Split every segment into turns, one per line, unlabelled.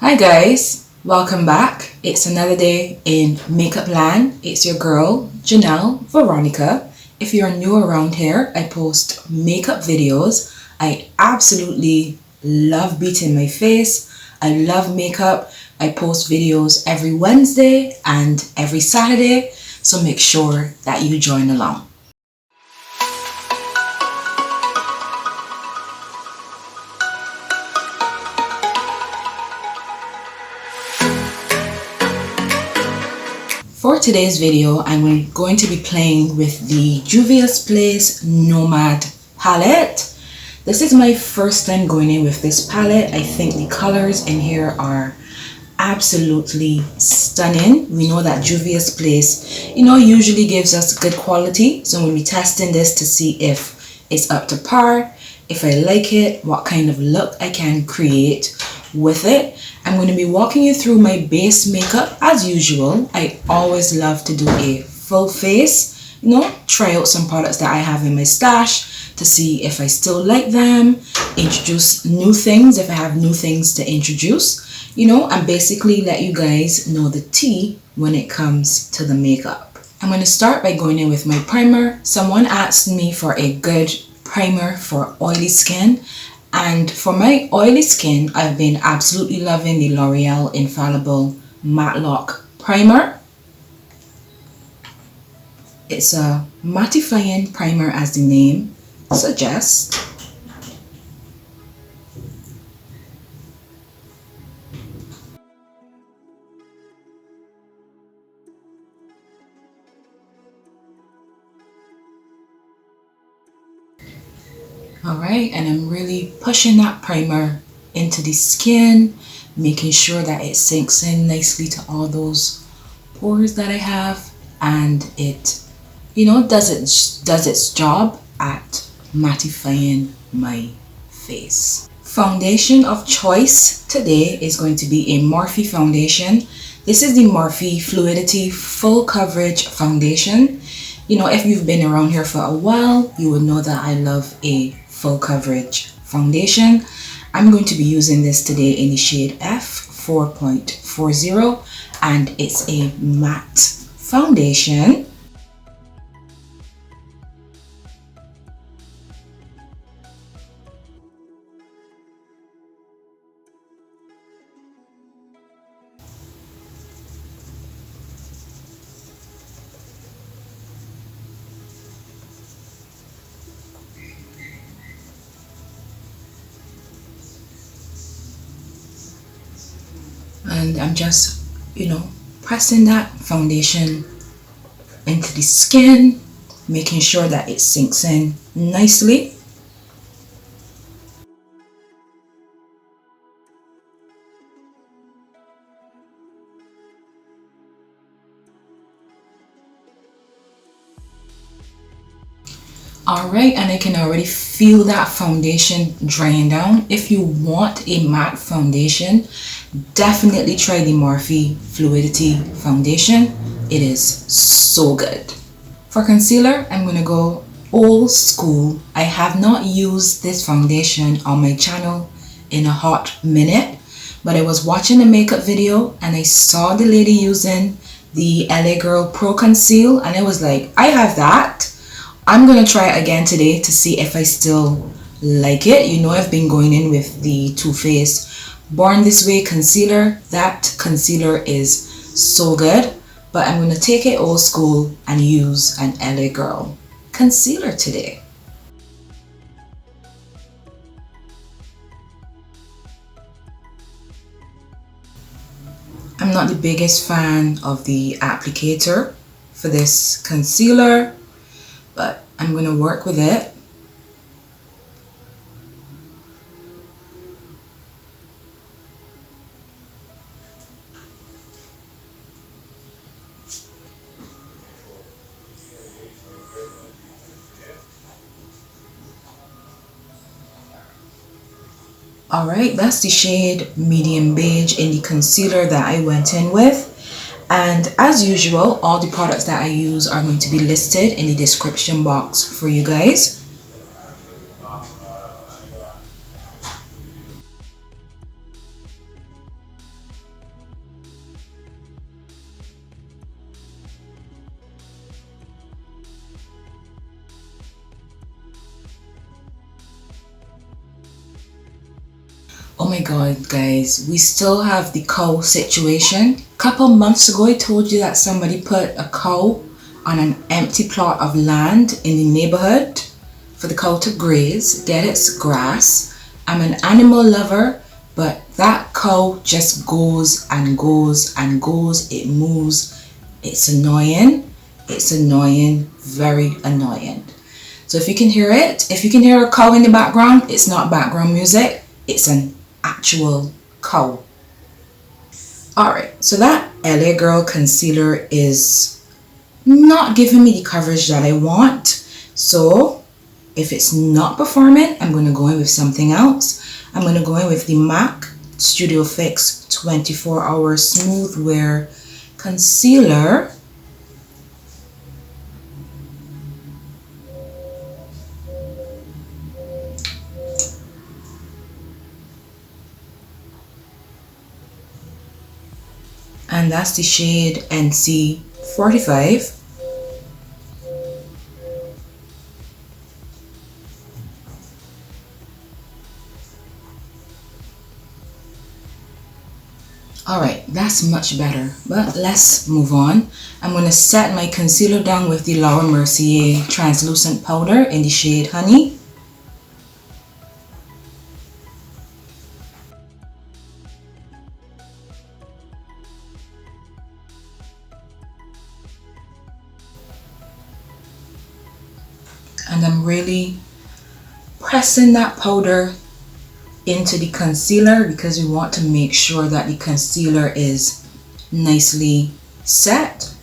Hi guys, welcome back. It's another day in makeup land. It's your girl Janelle Veronica. If you're new around here, I post makeup videos. I absolutely love beating my face. I love makeup. I post videos every Wednesday and every Saturday, so make sure that you join along. For today's video, I'm going to be playing with the JUVIA'S Nomad palette. This is my first time going in with this palette. I think the colors in here are absolutely stunning. We know that JUVIA'S, usually gives us good quality. So we'll be testing this to see if it's up to par, if I like it, what kind of look I can create with it. I'm going to be walking you through my base makeup as usual. I always love to do a full face, try out some products that I have in my stash to see if I still like them, introduce new things if I have new things to introduce, and basically let you guys know the tea when it comes to the makeup. I'm going to start by going in with my primer. Someone asked me for a good primer for oily skin. And for my oily skin, I've been absolutely loving the L'Oreal Infallible Matte Lock Primer. It's a mattifying primer as the name suggests. Alright, and I'm really pushing that primer into the skin, making sure that it sinks in nicely to all those pores that I have, and it, does its job at mattifying my face. Foundation of choice today is going to be a Morphe foundation. This is the Morphe Fluidity Full Coverage Foundation. If you've been around here for a while, you would know that I love a full coverage foundation. I'm going to be using this today in the shade F4.40, and it's a matte foundation. And I'm just, pressing that foundation into the skin, making sure that it sinks in nicely. Alright, and I can already feel that foundation drying down. If you want a matte foundation, definitely try the Morphe Fluidity foundation. It is so good. For concealer, I'm going to go old school. I have not used this foundation on my channel in a hot minute, but I was watching a makeup video and I saw the lady using the LA Girl PRO.Conceal, and I was like, I have that. I'm going to try it again today to see if I still like it. I've been going in with the Too Faced Born This Way concealer. That concealer is so good, but I'm going to take it old school and use an LA Girl concealer today. I'm not the biggest fan of the applicator for this concealer, but I'm going to work with it. Alright, that's the shade Medium Beige in the concealer that I went in with. And as usual, all the products that I use are going to be listed in the description box for you guys. my god, guys, we still have the cow situation. Couple months ago, I told you that somebody put a cow on an empty plot of land in the neighborhood for the cow to graze, get its grass. I'm an animal lover, but that cow just goes and goes and goes. It moves. It's annoying. It's annoying, very annoying. So if you can hear it, if you can hear a cow in the background, it's not background music. It's an actual cow. Alright, so that LA Girl concealer is not giving me the coverage that I want. So if it's not performing, I'm going to go in with something else. I'm going to go in with the MAC Studio Fix 24 Hour Smooth Wear Concealer. And that's the shade NC45. Alright, that's much better, but let's move on. I'm going to set my concealer down with the Laura Mercier translucent powder in the shade Honey. And I'm really pressing that powder into the concealer because we want to make sure that the concealer is nicely set.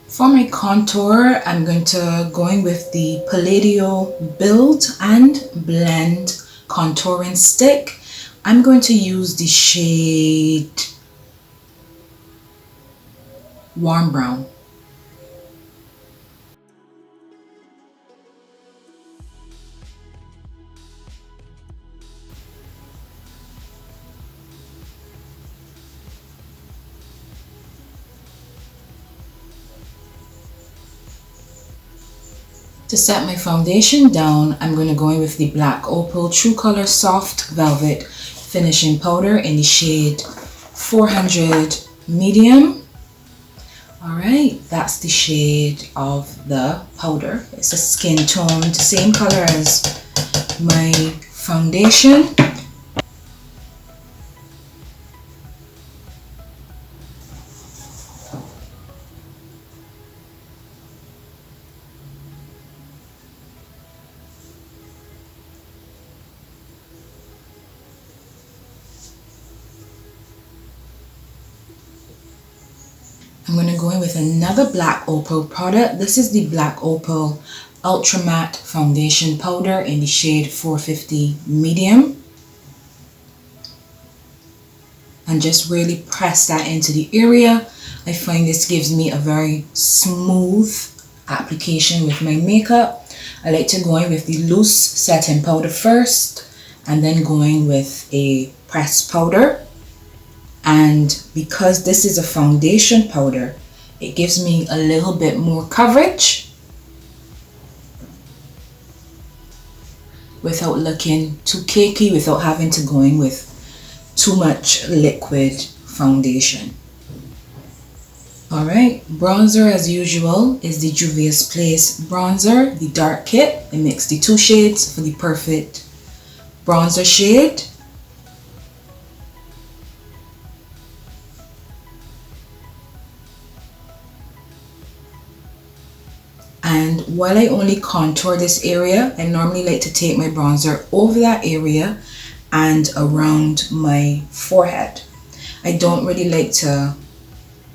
For my contour, I'm going to go in with the Palladio Build and Blend contouring stick. I'm going to use the shade Warm Brown. To set my foundation down, I'm going to go in with the Black Opal True Color Soft Velvet Finishing Powder in the shade 400 Medium. Alright, that's the shade of the powder. It's a skin toned, same color as my foundation. I'm going to go in with another Black Opal product. This is the Black Opal Ultra Matte Foundation Powder in the shade 450 Medium. And just really press that into the area. I find this gives me a very smooth application with my makeup. I like to go in with the loose setting powder first and then go in with a pressed powder. And because this is a foundation powder, it gives me a little bit more coverage without looking too cakey, without having to go in with too much liquid foundation. Alright, bronzer as usual is the Juvia's Place bronzer, the dark kit. I mix the two shades for the perfect bronzer shade. And while I only contour this area, I normally like to take my bronzer over that area and around my forehead. I don't really like to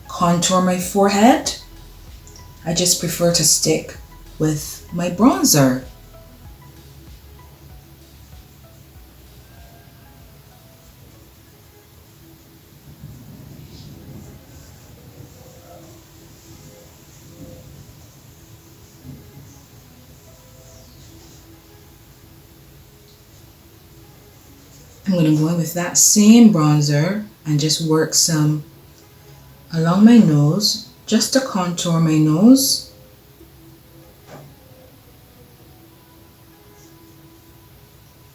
contour my forehead. I just prefer to stick with my bronzer. I'm going to go in with that same bronzer and just work some along my nose just to contour my nose.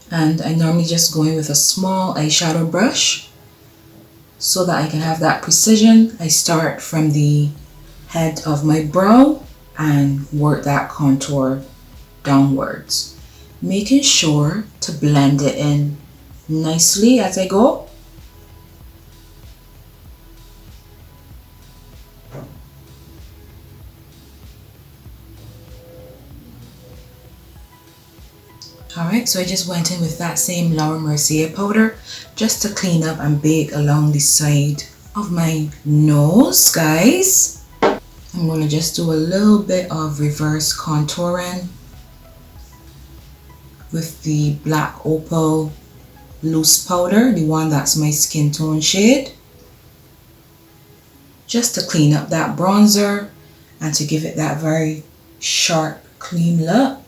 And I normally just go in with a small eyeshadow brush so that I can have that precision. I start from the head of my brow and work that contour downwards, making sure to blend it in nicely as I go. Alright, so I just went in with that same Laura Mercier powder just to clean up and bake along the side of my nose, guys. I'm going to just do a little bit of reverse contouring with the black Opal loose powder, the one that's my skin tone shade, just to clean up that bronzer and to give it that very sharp, clean look.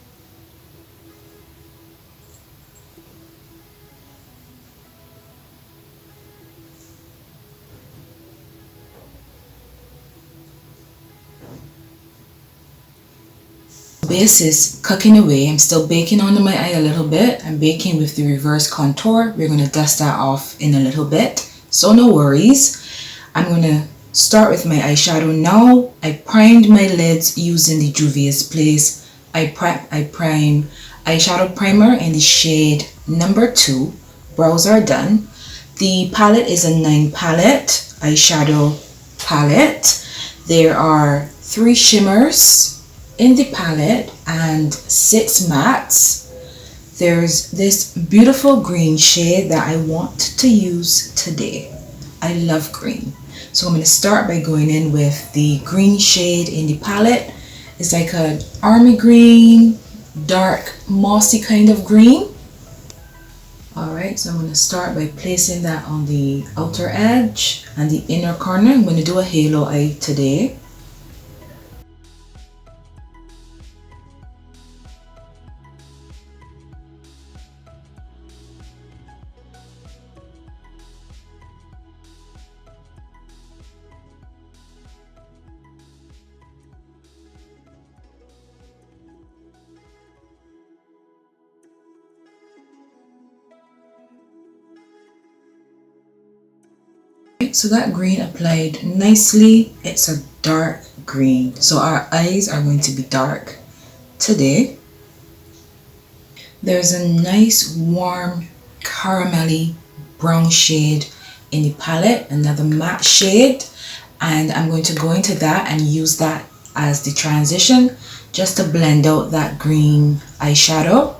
Base is cooking away. I'm still baking under my eye a little bit. I'm baking with the reverse contour. We're going to dust that off in a little bit, so no worries. I'm going to start with my eyeshadow now. I primed my lids using the JUVIA'S Place I Prime eyeshadow primer in the shade number 2. Brows are done. The palette is a 9 palette eyeshadow palette. There are 3 shimmers in the palette and 6 mattes. There's this beautiful green shade that I want to use today. I love green, so I'm going to start by going in with the green shade in the palette. It's like a army green, dark mossy kind of green. Alright, so I'm going to start by placing that on the outer edge and the inner corner. I'm going to do a halo eye today. So that green applied nicely. It's a dark green, so our eyes are going to be dark today. There's a nice warm caramelly brown shade in the palette, another matte shade, and I'm going to go into that and use that as the transition just to blend out that green eyeshadow.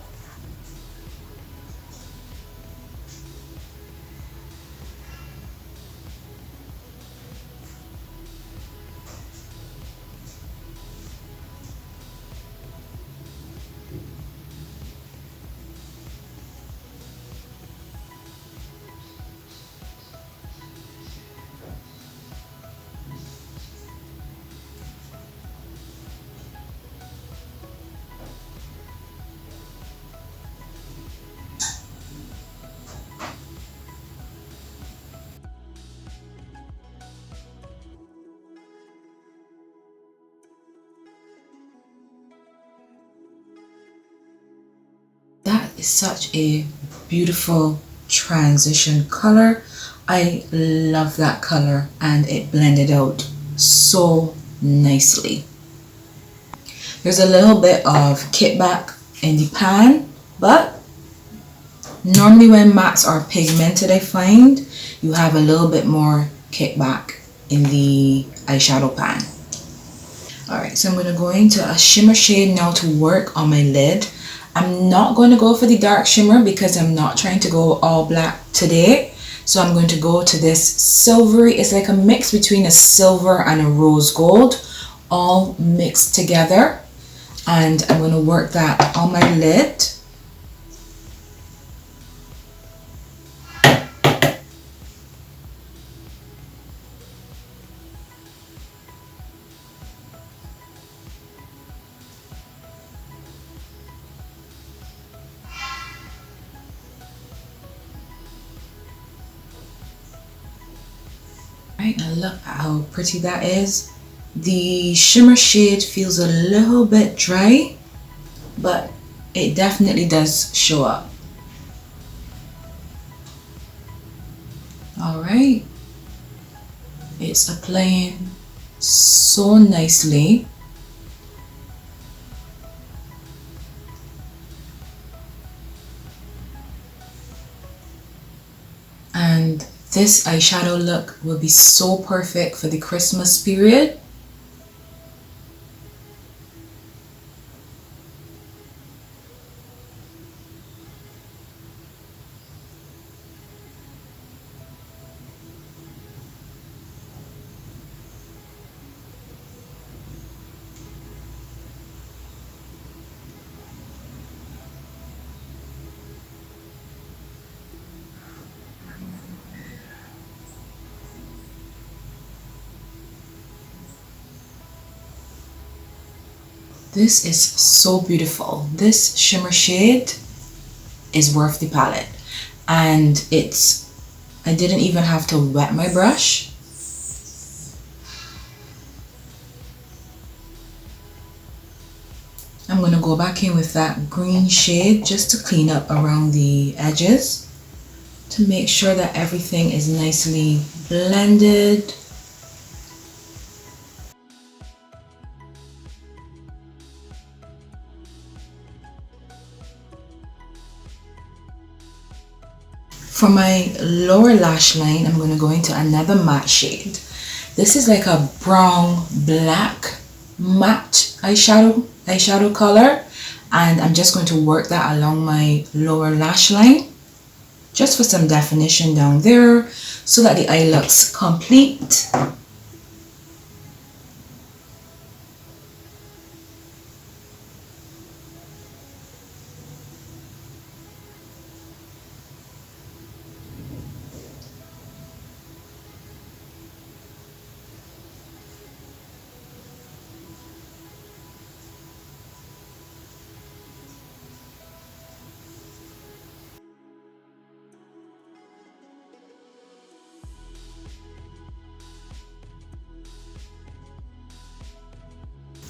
That is such a beautiful transition color. I love that color and it blended out so nicely. There's a little bit of kickback in the pan, but normally when mattes are pigmented, I find you have a little bit more kickback in the eyeshadow pan. Alright, so I'm going to go into a shimmer shade now to work on my lid. I'm not going to go for the dark shimmer because I'm not trying to go all black today. So I'm going to go to this silvery, it's like a mix between a silver and a rose gold, all mixed together. And I'm going to work that on my lid. Alright, and look at how pretty that is. The shimmer shade feels a little bit dry, but it definitely does show up. Alright, it's applying so nicely. And this eyeshadow look will be so perfect for the Christmas period. This is so beautiful. This shimmer shade is worth the palette. And I didn't even have to wet my brush. I'm going to go back in with that green shade just to clean up around the edges, to make sure that everything is nicely blended. For my lower lash line, I'm going to go into another matte shade. This is like a brown black matte eyeshadow color, and I'm just going to work that along my lower lash line just for some definition down there so that the eye looks complete.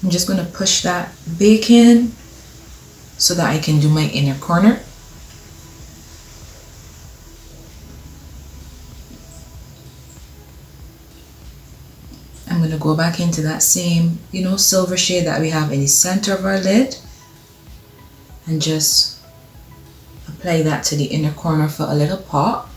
I'm just going to push that back in so that I can do my inner corner. I'm going to go back into that same, silver shade that we have in the center of our lid and just apply that to the inner corner for a little pop.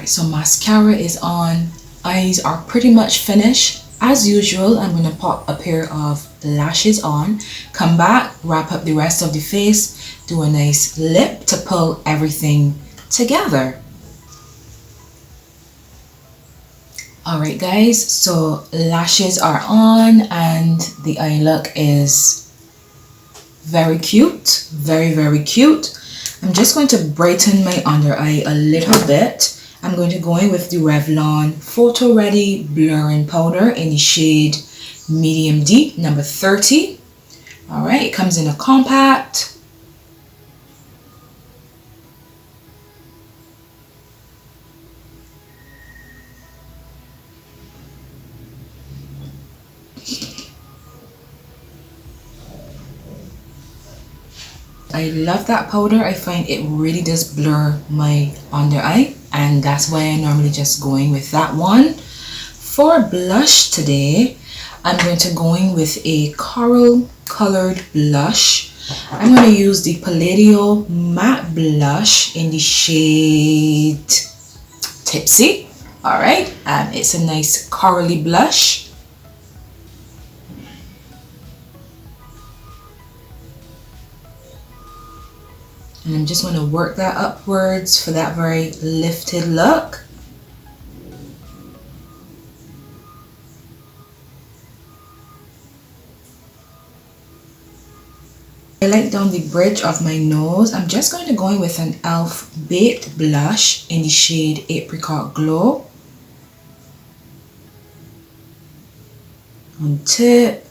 So mascara is on, eyes are pretty much finished. As usual, I'm going to pop a pair of lashes on, come back, wrap up the rest of the face, do a nice lip to pull everything together. Alright guys, so lashes are on and the eye look is very cute, very cute. I'm just going to brighten my under eye a little bit. I'm going to go in with the Revlon Photo Ready Blurring Powder in the shade Medium Deep, number 30. Alright, it comes in a compact. I love that powder. I find it really does blur my under eye, and that's why I normally just go in with that one. For blush today, I'm going to go in with a coral colored blush. I'm going to use the Palladio matte blush in the shade Tipsy. Alright, and it's a nice corally blush. And I'm just going to work that upwards for that very lifted look. Highlight down the bridge of my nose. I'm just going to go in with an e.l.f. Baked Blush in the shade Apricot Glow. on tip.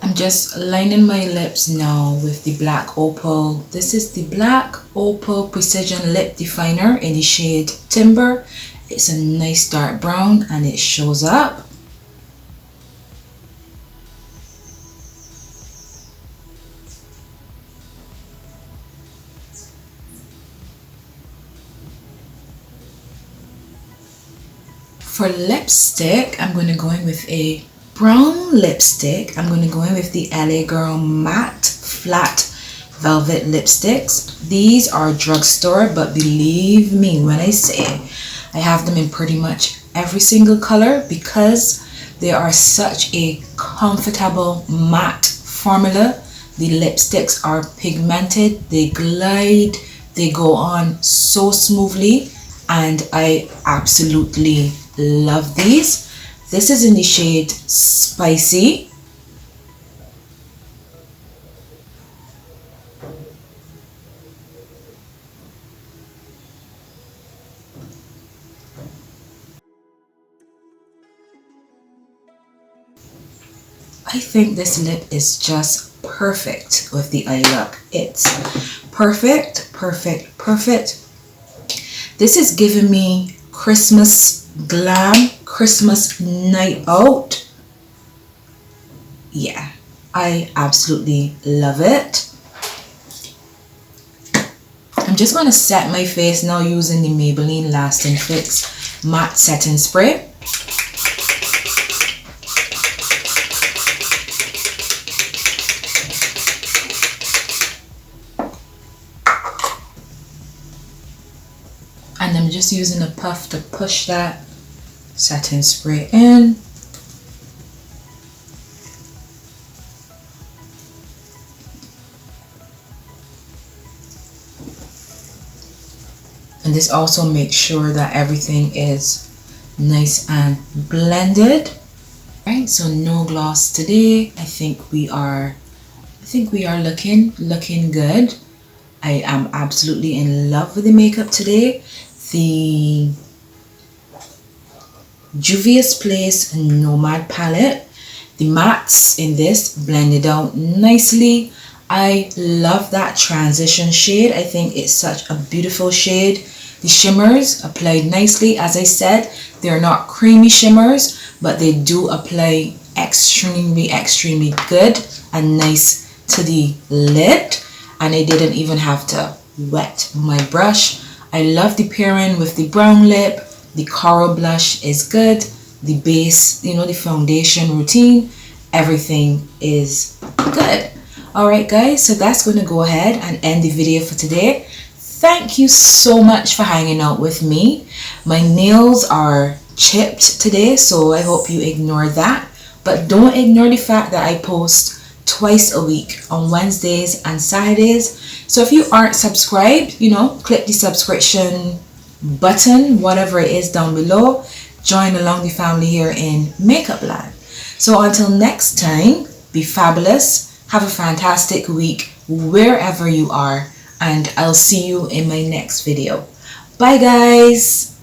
I'm just lining my lips now with the black Opal. This is the black Opal Precision Lip Definer in the shade Timber. It's a nice dark brown and it shows up. For lipstick, I'm going to go in with a brown lipstick. I'm going to go in with the LA Girl Matte Flat Velvet Lipsticks. These are drugstore, but believe me when I say I have them in pretty much every single color because they are such a comfortable matte formula. The lipsticks are pigmented, they glide, they go on so smoothly, and I absolutely love these. This is in the shade Spicy. I think this lip is just perfect with the eye look. It's perfect, perfect, perfect. This is giving me Christmas glam, Christmas night out. Yeah, I absolutely love it. I'm just going to set my face now using the Maybelline Lasting Fix Matte Setting Spray. And I'm just using a puff to push that setting spray in. And this also makes sure that everything is nice and blended. Right, so no gloss today. I think we are looking good. I am absolutely in love with the makeup today. The Juvia's Place Nomad palette. The mattes in this blended out nicely. I love that transition shade. I think it's such a beautiful shade. The shimmers applied nicely. As I said, they're not creamy shimmers, but they do apply extremely, extremely good and nice to the lid. And I didn't even have to wet my brush. I love the pairing with the brown lip. The coral blush is good. The base, you know, the foundation routine, everything is good. Alright guys, so that's going to go ahead and end the video for today. Thank you so much for hanging out with me. My nails are chipped today, so I hope you ignore that. But don't ignore the fact that I post twice a week on Wednesdays and Saturdays. So if you aren't subscribed, you know, click the subscription button, whatever it is down below. Join along the family here in Makeup Land. So until next time, be fabulous. Have a fantastic week wherever you are. And I'll see you in my next video. Bye guys.